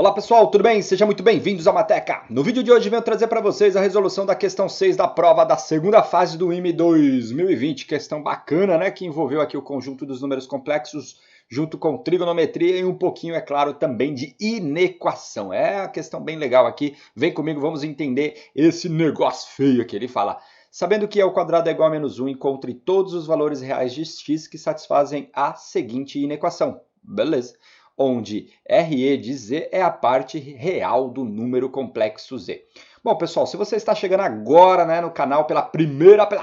Olá pessoal, tudo bem? Sejam muito bem-vindos ao Mateca. No vídeo de hoje venho trazer para vocês a resolução da questão 6 da prova da segunda fase do IME 2020. Questão bacana, né? Que envolveu aqui o conjunto dos números complexos junto com trigonometria e um pouquinho, é claro, também de inequação. É uma questão bem legal aqui. Vem comigo, vamos entender esse negócio feio que ele fala. Sabendo que ao quadrado é igual a menos 1, encontre todos os valores reais de x que satisfazem a seguinte inequação. Beleza. Onde RE de Z é a parte real do número complexo Z. Bom, pessoal, se você está chegando agora, né, no canal pela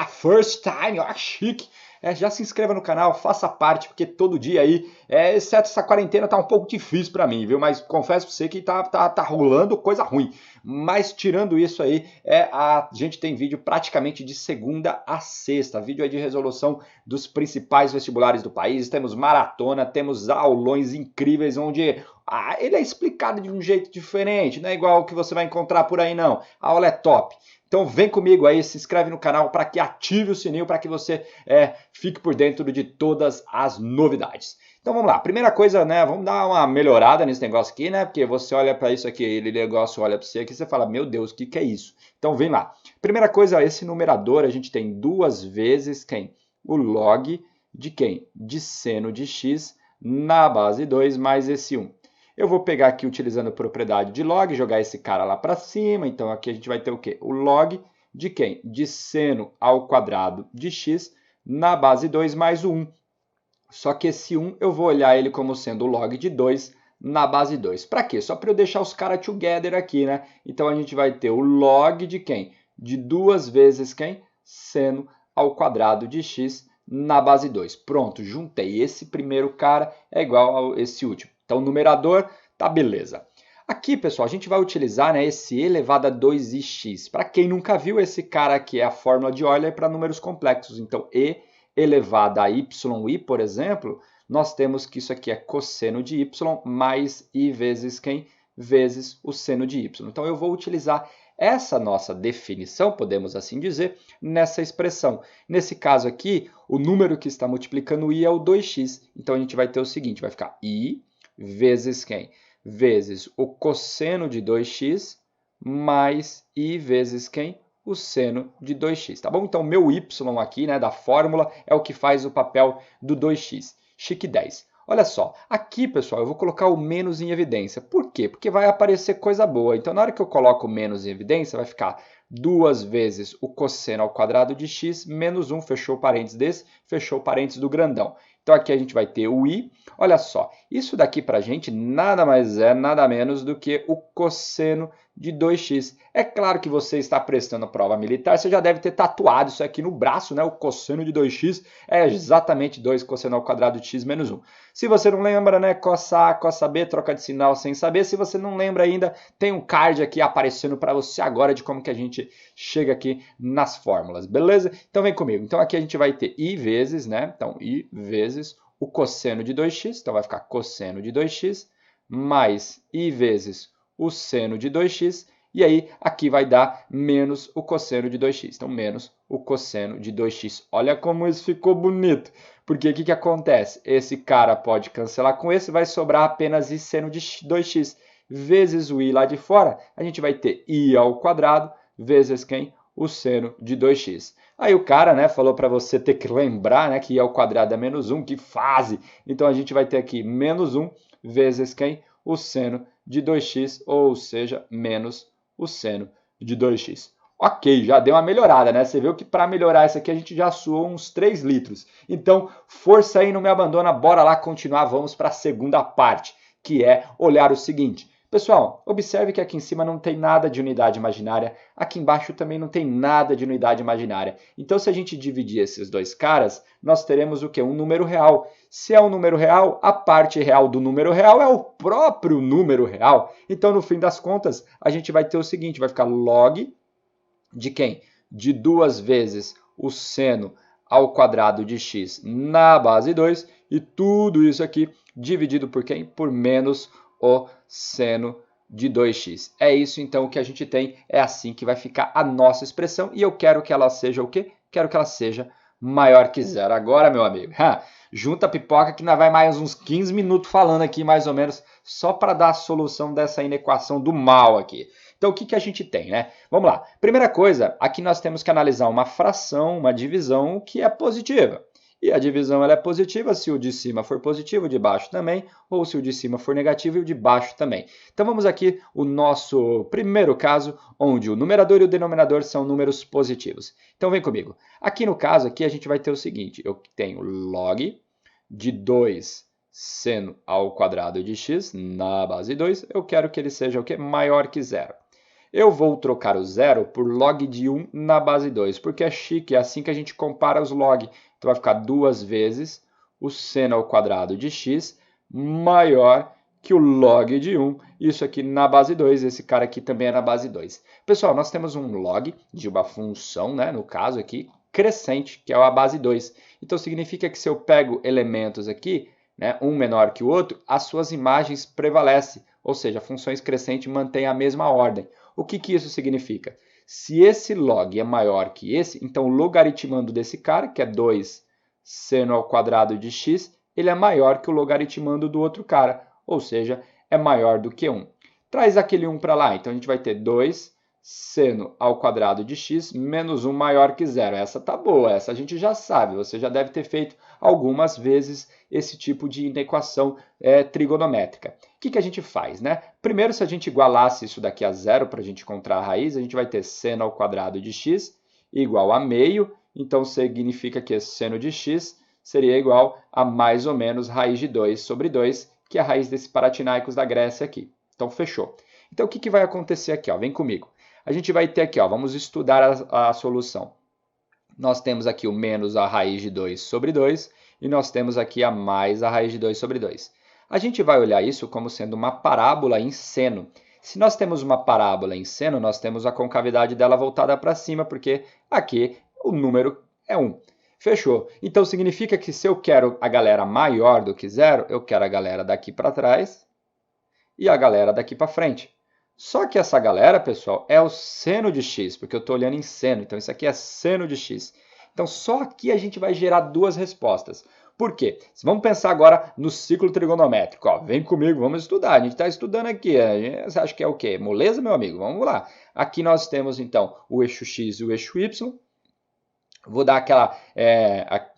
first time, ó, chique, já se inscreva no canal, faça parte, porque todo dia aí, exceto essa quarentena, tá um pouco difícil para mim, viu? Mas confesso pra você que tá rolando coisa ruim. Mas tirando isso aí, a gente tem vídeo praticamente de segunda a sexta, vídeo aí de resolução dos principais vestibulares do país, temos maratona, temos aulões incríveis, onde ele é explicado de um jeito diferente, não é igual o que você vai encontrar por aí não, a aula é top. Então vem comigo aí, se inscreve no canal para que ative o sininho, para que você fique por dentro de todas as novidades. Então vamos lá, primeira coisa, né, vamos dar uma melhorada nesse negócio aqui, né, porque você olha para isso aqui, ele negócio olha para você aqui e você fala, meu Deus, o que é isso? Então vem lá. Primeira coisa, esse numerador, a gente tem duas vezes quem? O log de quem? De seno de x na base 2 mais esse 1. Eu vou pegar aqui utilizando a propriedade de log, jogar esse cara lá para cima. Então aqui a gente vai ter o quê? O log de quem? De seno ao quadrado de x na base 2 mais o 1. Só que esse 1 eu vou olhar ele como sendo o log de 2 na base 2. Para quê? Só para eu deixar os caras together aqui, né? Então a gente vai ter o log de quem? De duas vezes quem? Seno ao quadrado de x na base 2. Pronto, juntei. Esse primeiro cara é igual a esse último. Então, o numerador tá beleza. Aqui, pessoal, a gente vai utilizar, né, esse elevado a 2ix. Para quem nunca viu, esse cara aqui é a fórmula de Euler para números complexos. Então, e elevado a yi, por exemplo, nós temos que isso aqui é cosseno de y mais i vezes quem? Vezes o seno de y. Então, eu vou utilizar essa nossa definição, podemos assim dizer, nessa expressão. Nesse caso aqui, o número que está multiplicando i é o 2x. Então, a gente vai ter o seguinte, vai ficar i vezes quem? Vezes o cosseno de 2x mais i vezes quem? O seno de 2x, tá bom? Então, meu y aqui, né, da fórmula, é o que faz o papel do 2x. Chique 10. Olha só, aqui, pessoal, eu vou colocar o menos em evidência. Por quê? Porque vai aparecer coisa boa. Então, na hora que eu coloco o menos em evidência, vai ficar 2 vezes o cosseno ao quadrado de x menos 1, fechou o parênteses desse, fechou o parênteses do grandão. Então, aqui a gente vai ter o i. Olha só, isso daqui para a gente nada mais é, nada menos do que o cosseno de 2x. É claro que você está prestando a prova militar, você já deve ter tatuado isso aqui no braço, né? O cosseno de 2x é exatamente 2 cosseno ao quadrado de x menos 1. Se você não lembra, né? Cossa A, cossa B, troca de sinal sem saber. Se você não lembra ainda, tem um card aqui aparecendo para você agora de como que a gente chega aqui nas fórmulas, beleza? Então vem comigo. Então aqui a gente vai ter i vezes, né? Então i vezes o cosseno de 2x, então vai ficar cosseno de 2x, mais i vezes o seno de 2x, e aí aqui vai dar menos o cosseno de 2x. Então, menos o cosseno de 2x. Olha como isso ficou bonito. Porque o que acontece? Esse cara pode cancelar com esse, vai sobrar apenas i seno de 2x. Vezes o i lá de fora, a gente vai ter i ao quadrado, vezes quem? O seno de 2x. Aí o cara, né, falou para você ter que lembrar, né, que i ao quadrado é menos 1, que fase. Então, a gente vai ter aqui menos 1 vezes quem? O seno de 2x, ou seja, menos o seno de 2x. Ok, já deu uma melhorada, né? Você viu que para melhorar isso aqui a gente já suou uns 3 litros. Então, força aí, não me abandona, bora lá continuar, vamos para a segunda parte, que é olhar o seguinte. Pessoal, observe que aqui em cima não tem nada de unidade imaginária, aqui embaixo também não tem nada de unidade imaginária. Então, se a gente dividir esses dois caras, nós teremos o quê? Um número real. Se é um número real, a parte real do número real é o próprio número real. Então, no fim das contas, a gente vai ter o seguinte, vai ficar log de quem? De 2 vezes o seno ao quadrado de x na base 2, e tudo isso aqui dividido por quem? Por menos o seno de 2x. É isso então que a gente tem, é assim que vai ficar a nossa expressão, e eu quero que ela seja o quê? Quero que ela seja maior que zero. Agora, meu amigo, junta a pipoca que nós vai mais uns 15 minutos falando aqui, mais ou menos, só para dar a solução dessa inequação do mal aqui. Então, o que a gente tem, né? Vamos lá. Primeira coisa, aqui nós temos que analisar uma fração, uma divisão que é positiva. E a divisão ela é positiva se o de cima for positivo, o de baixo também, ou se o de cima for negativo e o de baixo também. Então vamos aqui o nosso primeiro caso, onde o numerador e o denominador são números positivos. Então vem comigo. Aqui no caso aqui a gente vai ter o seguinte, eu tenho log de 2 seno ao quadrado de x na base 2, eu quero que ele seja o quê? Maior que zero. Eu vou trocar o zero por log de 1 na base 2, porque é chique, é assim que a gente compara os log. Então vai ficar 2 vezes o seno ao quadrado de x maior que o log de 1. Isso aqui na base 2, esse cara aqui também é na base 2. Pessoal, nós temos um log de uma função, né, no caso aqui, crescente, que é a base 2. Então significa que se eu pego elementos aqui, né, um menor que o outro, as suas imagens prevalecem. Ou seja, funções crescentes mantêm a mesma ordem. O que isso significa? Se esse log é maior que esse, então logaritmando desse cara, que é 2 seno ao quadrado de x, ele é maior que o logaritmando do outro cara, ou seja, é maior do que 1. Traz aquele 1 para lá, então a gente vai ter 2 seno ao quadrado de x menos 1 maior que zero. Essa tá boa, essa a gente já sabe, você já deve ter feito algumas vezes esse tipo de inequação trigonométrica. O que a gente faz, né? Primeiro, se a gente igualasse isso daqui a zero para a gente encontrar a raiz, a gente vai ter seno ao quadrado de x igual a meio, então significa que esse seno de x seria igual a mais ou menos raiz de 2 sobre 2, que é a raiz desses paratinaicos da Grécia aqui. Então, fechou. Então, o que vai acontecer aqui? Ó? Vem comigo. A gente vai ter aqui, ó, vamos estudar a solução. Nós temos aqui o menos a raiz de 2 sobre 2 e nós temos aqui a mais a raiz de 2 sobre 2. A gente vai olhar isso como sendo uma parábola em seno. Se nós temos uma parábola em seno, nós temos a concavidade dela voltada para cima, porque aqui o número é 1. Fechou. Então significa que se eu quero a galera maior do que zero, eu quero a galera daqui para trás e a galera daqui para frente. Só que essa galera, pessoal, é o seno de x, porque eu estou olhando em seno. Então, isso aqui é seno de x. Então, só aqui a gente vai gerar duas respostas. Por quê? Vamos pensar agora no ciclo trigonométrico. Ó, vem comigo, vamos estudar. A gente está estudando aqui. Você acha que é o quê? Moleza, meu amigo? Vamos lá. Aqui nós temos, então, o eixo x e o eixo y. Vou dar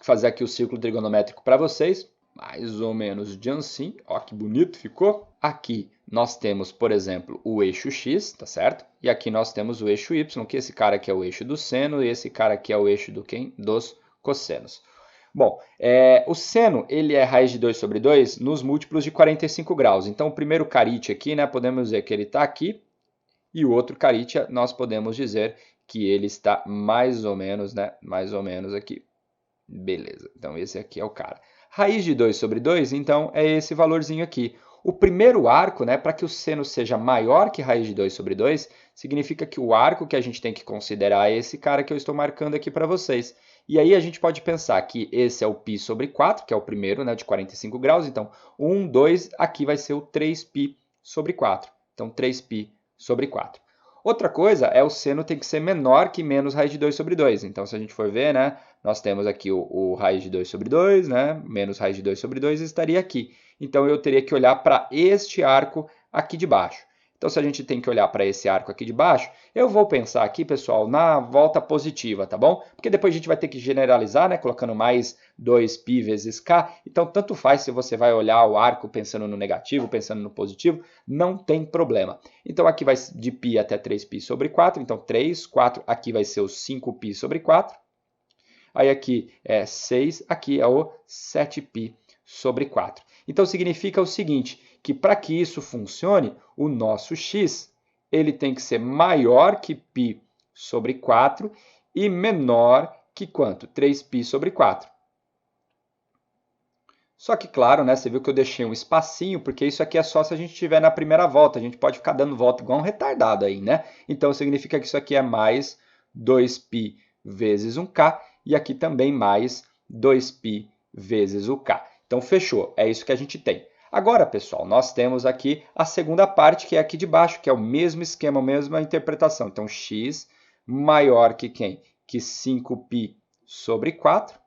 fazer aqui o ciclo trigonométrico para vocês. Mais ou menos de assim. Ó, que bonito ficou. Aqui nós temos, por exemplo, o eixo x, tá certo? E aqui nós temos o eixo y, que esse cara aqui é o eixo do seno e esse cara aqui é o eixo do quem? Dos cossenos. Bom, o seno ele é raiz de 2 sobre 2 nos múltiplos de 45 graus. Então, o primeiro caríte aqui, né, podemos dizer que ele está aqui, e o outro caríte nós podemos dizer que ele está mais ou menos, né, mais ou menos aqui. Beleza, então esse aqui é o cara. Raiz de 2 sobre 2, então, é esse valorzinho aqui. O primeiro arco, né, para que o seno seja maior que raiz de 2 sobre 2, significa que o arco que a gente tem que considerar é esse cara que eu estou marcando aqui para vocês. E aí a gente pode pensar que esse é o π sobre 4, que é o primeiro, né, de 45 graus. Então, 1, 2, aqui vai ser o 3π sobre 4. Então, 3π sobre 4. Outra coisa é o seno tem que ser menor que menos raiz de 2 sobre 2. Então, se a gente for ver, né, nós temos aqui o raiz de 2 sobre 2, né, menos raiz de 2 sobre 2 estaria aqui. Então, eu teria que olhar para este arco aqui de baixo. Então, se a gente tem que olhar para esse arco aqui de baixo, eu vou pensar aqui, pessoal, na volta positiva, tá bom? Porque depois a gente vai ter que generalizar, né, colocando mais 2π vezes k. Então, tanto faz se você vai olhar o arco pensando no negativo, pensando no positivo, não tem problema. Então, aqui vai de π até 3π sobre 4. Então, 3, 4, aqui vai ser o 5π sobre 4. Aí aqui é 6, aqui é o 7π sobre 4. Então, significa o seguinte, que para que isso funcione, o nosso x ele tem que ser maior que π sobre 4 e menor que quanto? 3π sobre 4. Só que, claro, né, você viu que eu deixei um espacinho, porque isso aqui é só se a gente estiver na primeira volta. A gente pode ficar dando volta igual um retardado aí, né? Então, significa que isso aqui é mais 2π vezes 1k e aqui também mais 2π vezes o k. Então, fechou. É isso que a gente tem. Agora, pessoal, nós temos aqui a segunda parte, que é aqui de baixo, que é o mesmo esquema, a mesma interpretação. Então, x maior que quem? Que 5π sobre 4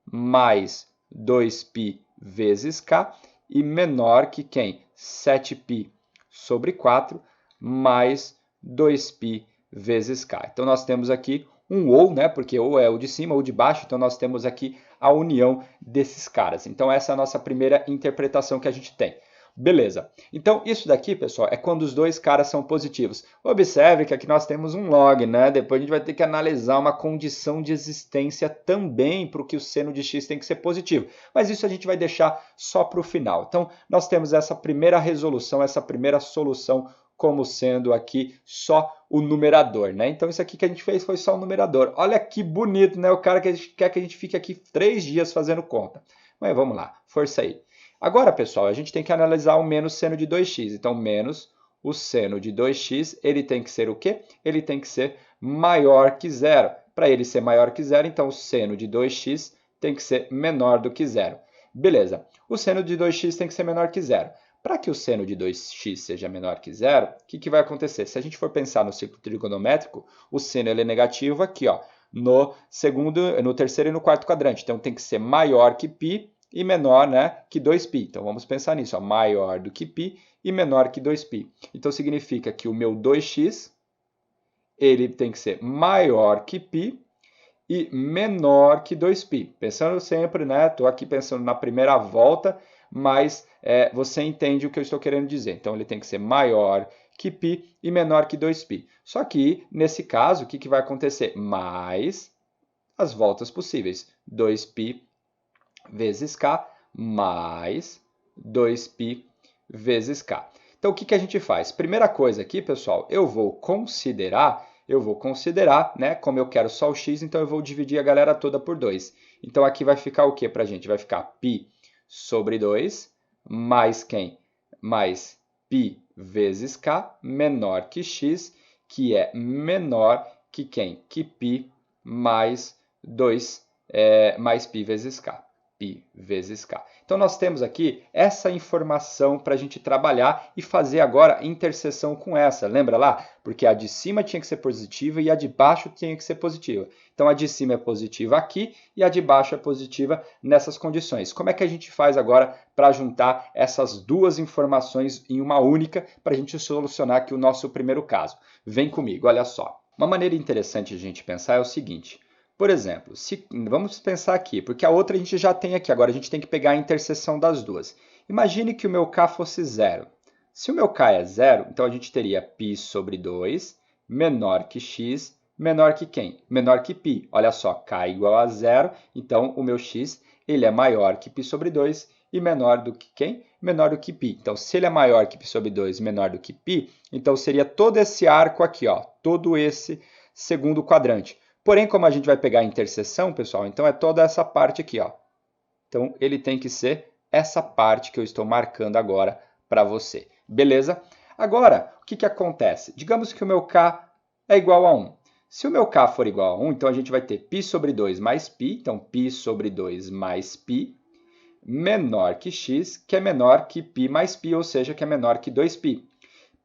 mais 2π vezes k e menor que quem? 7π sobre 4 mais 2π vezes k. Então, nós temos aqui um ou, né? Porque ou é o de cima ou de baixo, então nós temos aqui a união desses caras. Então, essa é a nossa primeira interpretação que a gente tem. Beleza. Então, isso daqui, pessoal, é quando os dois caras são positivos. Observe que aqui nós temos um log, né? Depois a gente vai ter que analisar uma condição de existência também para o que o seno de x tem que ser positivo. Mas isso a gente vai deixar só para o final. Então, nós temos essa primeira resolução, essa primeira solução como sendo aqui só o numerador, né? Então, isso aqui que a gente fez foi só o numerador. Olha que bonito, né? O cara que quer que a gente fique aqui 3 dias fazendo conta. Mas vamos lá, força aí. Agora, pessoal, a gente tem que analisar o menos seno de 2x. Então, menos o seno de 2x, ele tem que ser o quê? Ele tem que ser maior que zero. Para ele ser maior que zero, então o seno de 2x tem que ser menor do que zero. Beleza. O seno de 2x tem que ser menor que zero. Para que o seno de 2x seja menor que zero, o que vai acontecer? Se a gente for pensar no ciclo trigonométrico, o seno ele é negativo aqui, ó, no terceiro e no quarto quadrante. Então, tem que ser maior que π e menor, né, que 2π. Então, vamos pensar nisso, ó, maior do que π e menor que 2π. Então, significa que o meu 2x ele tem que ser maior que π e menor que 2π. Pensando sempre, né, estou aqui pensando na primeira volta, mas você entende o que eu estou querendo dizer. Então, ele tem que ser maior que π e menor que 2π. Só que, nesse caso, o que vai acontecer? Mais as voltas possíveis. 2π vezes k mais 2π vezes k. Então, o que a gente faz? Primeira coisa aqui, pessoal, eu vou considerar, né, como eu quero só o x, então eu vou dividir a galera toda por 2. Então, aqui vai ficar o que para a gente? Vai ficar π sobre 2 mais quem? Mais π vezes k menor que x, que é menor que quem? Que π mais 2 mais π vezes k. π vezes k. Então, nós temos aqui essa informação para a gente trabalhar e fazer agora interseção com essa. Lembra lá? Porque a de cima tinha que ser positiva e a de baixo tinha que ser positiva. Então, a de cima é positiva aqui e a de baixo é positiva nessas condições. Como é que a gente faz agora para juntar essas duas informações em uma única para a gente solucionar aqui o nosso primeiro caso? Vem comigo, olha só. Uma maneira interessante de a gente pensar é o seguinte. Por exemplo, vamos pensar aqui, porque a outra a gente já tem aqui, agora a gente tem que pegar a interseção das duas. Imagine que o meu k fosse zero. Se o meu k é zero, então a gente teria π sobre 2 menor que x, menor que quem? Menor que π. Olha só, k igual a zero, então o meu x ele é maior que π sobre 2 e menor do que quem? Menor do que π. Então, se ele é maior que π sobre 2 e menor do que π, então seria todo esse arco aqui, ó, todo esse segundo quadrante. Porém, como a gente vai pegar a interseção, pessoal, então é toda essa parte aqui, ó. Então, ele tem que ser essa parte que eu estou marcando agora para você. Beleza? Agora, o que acontece? Digamos que o meu k é igual a 1. Se o meu k for igual a 1, então a gente vai ter π sobre 2 mais π, então π sobre 2 mais π, menor que x, que é menor que π mais π, ou seja, que é menor que 2π.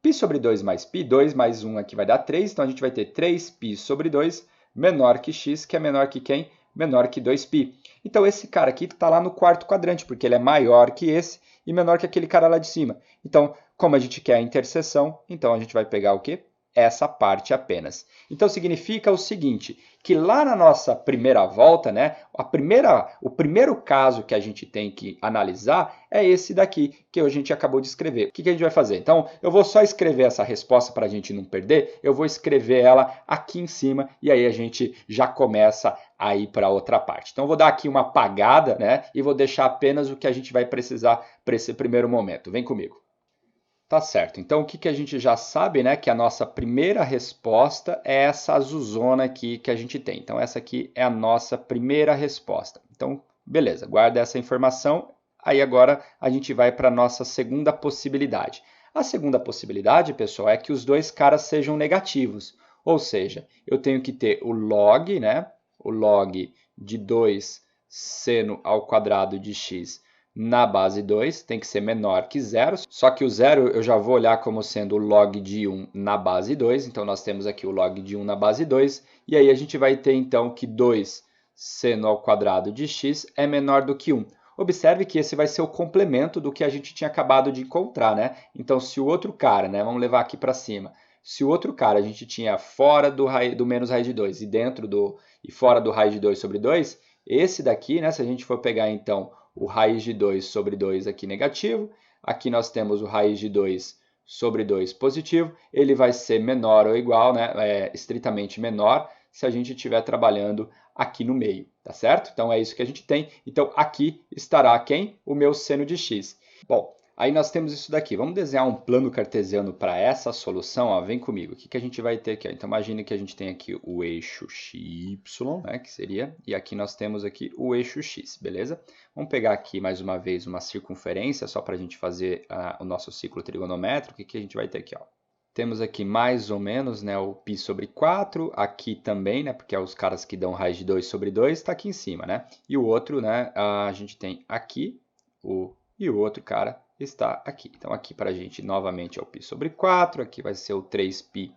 π sobre 2 mais π, 2 mais 1 aqui vai dar 3, então a gente vai ter 3π sobre 2 menor que x, que é menor que quem? Menor que 2π. Então, esse cara aqui está lá no quarto quadrante, porque ele é maior que esse e menor que aquele cara lá de cima. Então, como a gente quer a interseção, então a gente vai pegar o quê? Essa parte apenas. Então, significa o seguinte, que lá na nossa primeira volta, né, o primeiro caso que a gente tem que analisar é esse daqui, que a gente acabou de escrever. O que a gente vai fazer? Então, eu vou só escrever essa resposta para a gente não perder, eu vou escrever ela aqui em cima e aí a gente já começa a ir para outra parte. Então, eu vou dar aqui uma apagada, né, e vou deixar apenas o que a gente vai precisar para esse primeiro momento. Vem comigo. Tá certo. Então, o que a gente já sabe, né? Que a nossa primeira resposta é essa azulzona aqui que a gente tem. Então, essa aqui é a nossa primeira resposta. Então, beleza, guarda essa informação. Aí, agora, a gente vai para a nossa segunda possibilidade. A segunda possibilidade, pessoal, é que os dois caras sejam negativos. Ou seja, eu tenho que ter o log, né? O log de 2 seno ao quadrado de x na base 2, tem que ser menor que zero, só que o zero eu já vou olhar como sendo o log de 1 na base 2, então nós temos aqui o log de 1 na base 2, e aí a gente vai ter então que 2 seno ao quadrado de x é menor do que 1. Observe que esse vai ser o complemento do que a gente tinha acabado de encontrar, né? Então, se o outro cara, né, vamos levar aqui para cima, se o outro cara a gente tinha fora do menos raiz de 2 e fora do raiz de 2 sobre 2, esse daqui, né, se a gente for pegar então o raiz de 2 sobre 2 aqui negativo, aqui nós temos o raiz de 2 sobre 2 positivo, ele vai ser menor ou igual, né, estritamente menor, se a gente estiver trabalhando aqui no meio, tá certo? Então é isso que a gente tem. Então aqui estará quem? O meu seno de x. Bom, aí nós temos isso daqui. Vamos desenhar um plano cartesiano para essa solução. Ó, vem comigo. O que a gente vai ter aqui? Ó? Então imagine que a gente tem aqui o eixo y, né, que seria, e aqui nós temos aqui o eixo x, beleza? Vamos pegar aqui mais uma vez uma circunferência, só para a gente fazer o nosso ciclo trigonométrico. O que a gente vai ter aqui? Ó? Temos aqui mais ou menos, né, o π sobre 4, aqui também, né, porque é os caras que dão raiz de 2 sobre 2, está aqui em cima, né? E o outro, né, a gente tem aqui, e o outro cara está aqui. Então, aqui para a gente, novamente, é o π sobre 4, aqui vai ser o 3π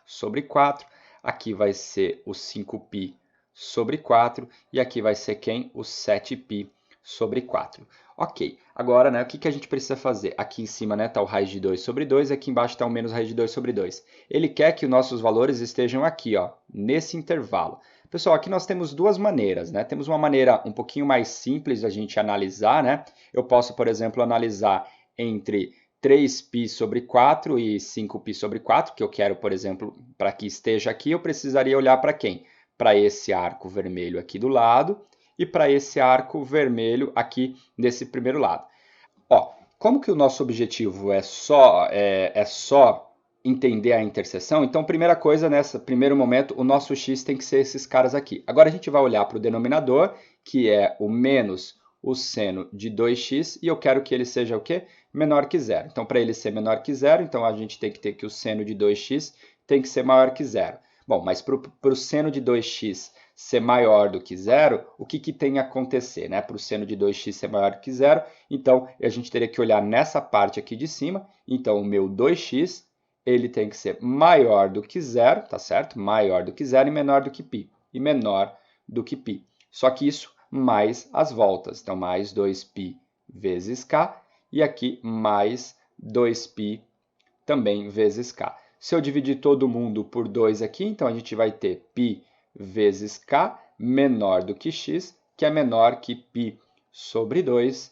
sobre 4, aqui vai ser o 5π sobre 4, e aqui vai ser quem? O 7π sobre 4. Ok, agora, né, o que a gente precisa fazer? Aqui em cima está o raiz de 2 sobre 2, aqui embaixo está o menos raiz de 2 sobre 2. Ele quer que os nossos valores estejam aqui, ó, nesse intervalo. Pessoal, aqui nós temos duas maneiras, né? Temos uma maneira um pouquinho mais simples da gente analisar, né? Eu posso, por exemplo, analisar entre 3π sobre 4 e 5π sobre 4, que eu quero, por exemplo, para que esteja aqui, eu precisaria olhar para quem? Para esse arco vermelho aqui do lado, e para esse arco vermelho aqui nesse primeiro lado. Ó, como que o nosso objetivo é só entender a interseção, então primeira coisa, nesse primeiro momento, o nosso x tem que ser esses caras aqui. Agora a gente vai olhar para o denominador, que é o menos o seno de 2x, e eu quero que ele seja o quê? Menor que zero. Então, para ele ser menor que zero, então a gente tem que ter que o seno de 2x tem que ser maior que zero. Bom, mas para o seno de 2x ser maior do que zero, o que tem que acontecer, né? Para o seno de 2x ser maior que zero, então a gente teria que olhar nessa parte aqui de cima. Então, o meu 2x, ele tem que ser maior do que zero, tá certo? Maior do que zero e menor do que π. E menor do que π. Só que isso mais as voltas. Então, mais 2π vezes k. E aqui, mais 2π também vezes k. Se eu dividir todo mundo por 2 aqui, então a gente vai ter π vezes k menor do que x, que é menor que π sobre 2,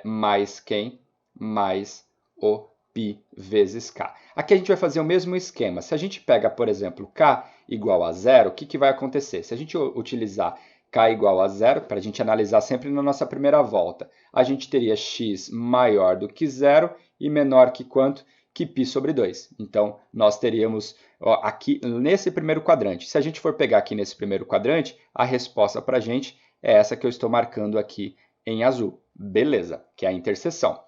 mais quem? Mais o π vezes k. Aqui a gente vai fazer o mesmo esquema. Se a gente pega, por exemplo, k igual a zero, o que vai acontecer? Se a gente utilizar k igual a zero, para a gente analisar sempre na nossa primeira volta, a gente teria x maior do que zero e menor que quanto? Que π sobre 2. Então, nós teríamos aqui nesse primeiro quadrante. Se a gente for pegar aqui nesse primeiro quadrante, a resposta para a gente é essa que eu estou marcando aqui em azul. Beleza, que é a interseção.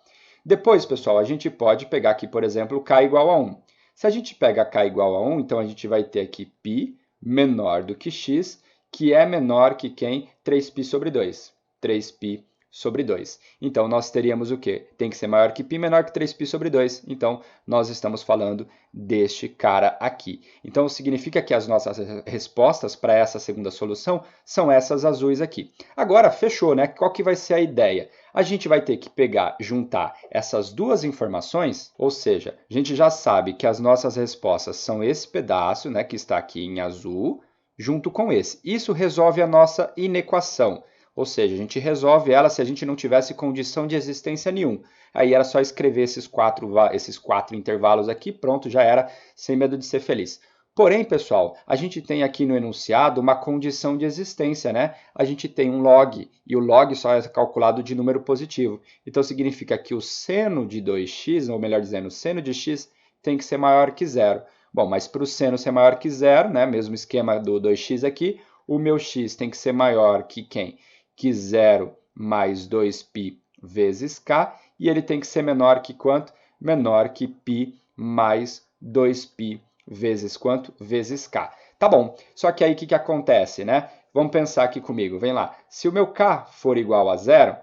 Depois, pessoal, a gente pode pegar aqui, por exemplo, k igual a 1. Se a gente pega k igual a 1, então a gente vai ter aqui π menor do que x, que é menor que quem? 3π sobre 2. 3π sobre 2. Então, nós teríamos o quê? Tem que ser maior que π, menor que 3π sobre 2. Então, nós estamos falando deste cara aqui. Então, significa que as nossas respostas para essa segunda solução são essas azuis aqui. Agora, fechou, né? Qual que vai ser a ideia? A gente vai ter que pegar, juntar essas duas informações, ou seja, a gente já sabe que as nossas respostas são esse pedaço, né, que está aqui em azul, junto com esse. Isso resolve a nossa inequação. Ou seja, a gente resolve ela se a gente não tivesse condição de existência nenhum. Aí era só escrever esses quatro intervalos aqui, pronto, já era, sem medo de ser feliz. Porém, pessoal, a gente tem aqui no enunciado uma condição de existência, né? A gente tem um log, e o log só é calculado de número positivo. Então, significa que o seno de 2x, ou melhor dizendo, o seno de x tem que ser maior que zero. Bom, mas para o seno ser maior que zero, né? Mesmo esquema do 2x aqui, o meu x tem que ser maior que quem? Que 0 mais 2π vezes k, e ele tem que ser menor que quanto? Menor que π mais 2π vezes quanto? Vezes k. Tá bom, só que aí o que acontece, né? Vamos pensar aqui comigo, vem lá. Se o meu k for igual a zero,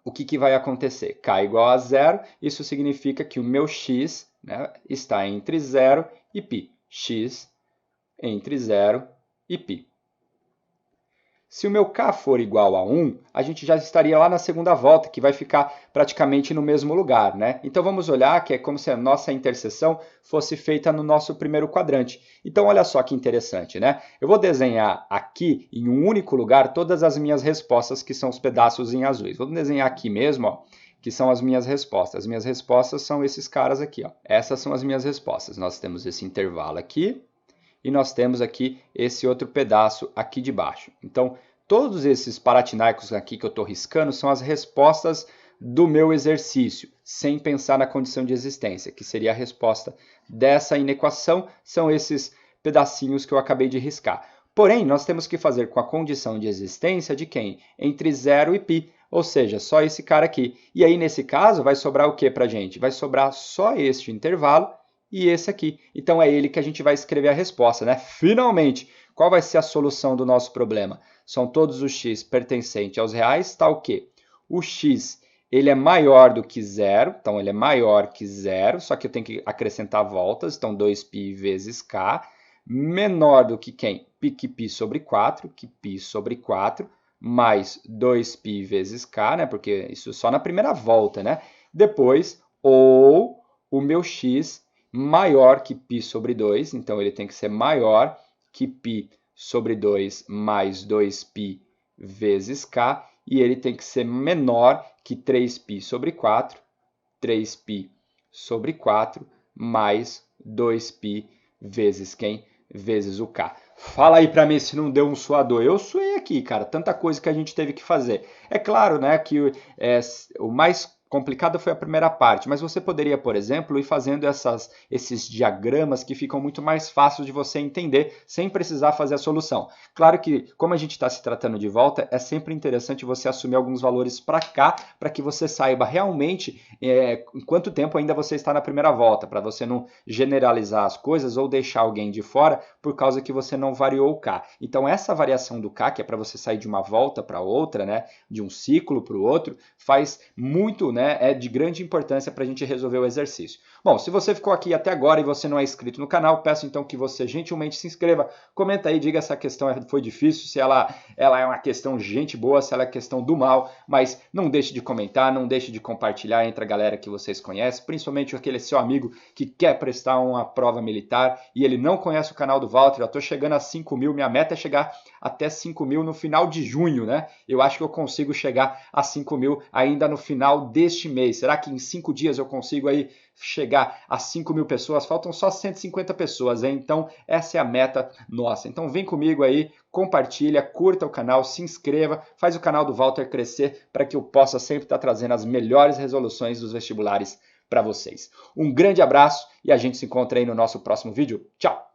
o que vai acontecer? K igual a zero, isso significa que o meu x, né, está entre 0 e π. X entre 0 e π. Se o meu K for igual a 1, a gente já estaria lá na segunda volta, que vai ficar praticamente no mesmo lugar, né? Então vamos olhar que é como se a nossa interseção fosse feita no nosso primeiro quadrante. Então olha só que interessante, né? Eu vou desenhar aqui, em um único lugar, todas as minhas respostas, que são os pedaços em azuis. Vou desenhar aqui mesmo, ó, que são as minhas respostas. As minhas respostas são esses caras aqui, ó. Essas são as minhas respostas. Nós temos esse intervalo aqui, e nós temos aqui esse outro pedaço aqui de baixo. Então, todos esses paratinaicos aqui que eu estou riscando são as respostas do meu exercício, sem pensar na condição de existência, que seria a resposta dessa inequação, são esses pedacinhos que eu acabei de riscar. Porém, nós temos que fazer com a condição de existência de quem? Entre 0 e π, ou seja, só esse cara aqui. E aí, nesse caso, vai sobrar o que para a gente? Vai sobrar só este intervalo e esse aqui. Então é ele que a gente vai escrever a resposta, né? Finalmente, qual vai ser a solução do nosso problema? São todos os x pertencentes aos reais, está o quê? O x, ele é maior do que zero, então ele é maior que zero, só que eu tenho que acrescentar voltas, então 2π vezes k, menor do que quem? Que π sobre 4, que π sobre 4, mais 2π vezes k, né? Porque isso só na primeira volta, né? Depois, ou o meu x maior que π sobre 2, então ele tem que ser maior que π sobre 2 mais 2π vezes k, e ele tem que ser menor que 3π sobre 4, 3π sobre 4 mais 2π vezes quem? Vezes o k. Fala aí pra mim se não deu um suador. Eu suei aqui, cara, tanta coisa que a gente teve que fazer. É claro, né, que o mais complicada foi a primeira parte, mas você poderia, por exemplo, ir fazendo esses diagramas que ficam muito mais fáceis de você entender, sem precisar fazer a solução. Claro que, como a gente está se tratando de volta, é sempre interessante você assumir alguns valores para cá, para que você saiba realmente em quanto tempo ainda você está na primeira volta, para você não generalizar as coisas ou deixar alguém de fora por causa que você não variou o K. Então, essa variação do K, que é para você sair de uma volta para outra, né, de um ciclo para o outro, faz muito, né, é de grande importância para a gente resolver o exercício. Bom, se você ficou aqui até agora e você não é inscrito no canal, peço então que você gentilmente se inscreva, comenta aí, diga se a questão foi difícil, se ela é uma questão gente boa, se ela é questão do mal, mas não deixe de comentar, não deixe de compartilhar entre a galera que vocês conhecem, principalmente aquele seu amigo que quer prestar uma prova militar e ele não conhece o canal do Walter. Eu estou chegando a 5 mil, minha meta é chegar até 5 mil no final de junho, né? Eu acho que eu consigo chegar a 5 mil ainda no final deste mês. Será que em 5 dias eu consigo aí chegar a 5 mil pessoas? Faltam só 150 pessoas, hein? Então essa é a meta nossa. Então vem comigo aí, compartilha, curta o canal, se inscreva, faz o canal do Walter crescer para que eu possa sempre estar trazendo as melhores resoluções dos vestibulares para vocês. Um grande abraço e a gente se encontra aí no nosso próximo vídeo. Tchau!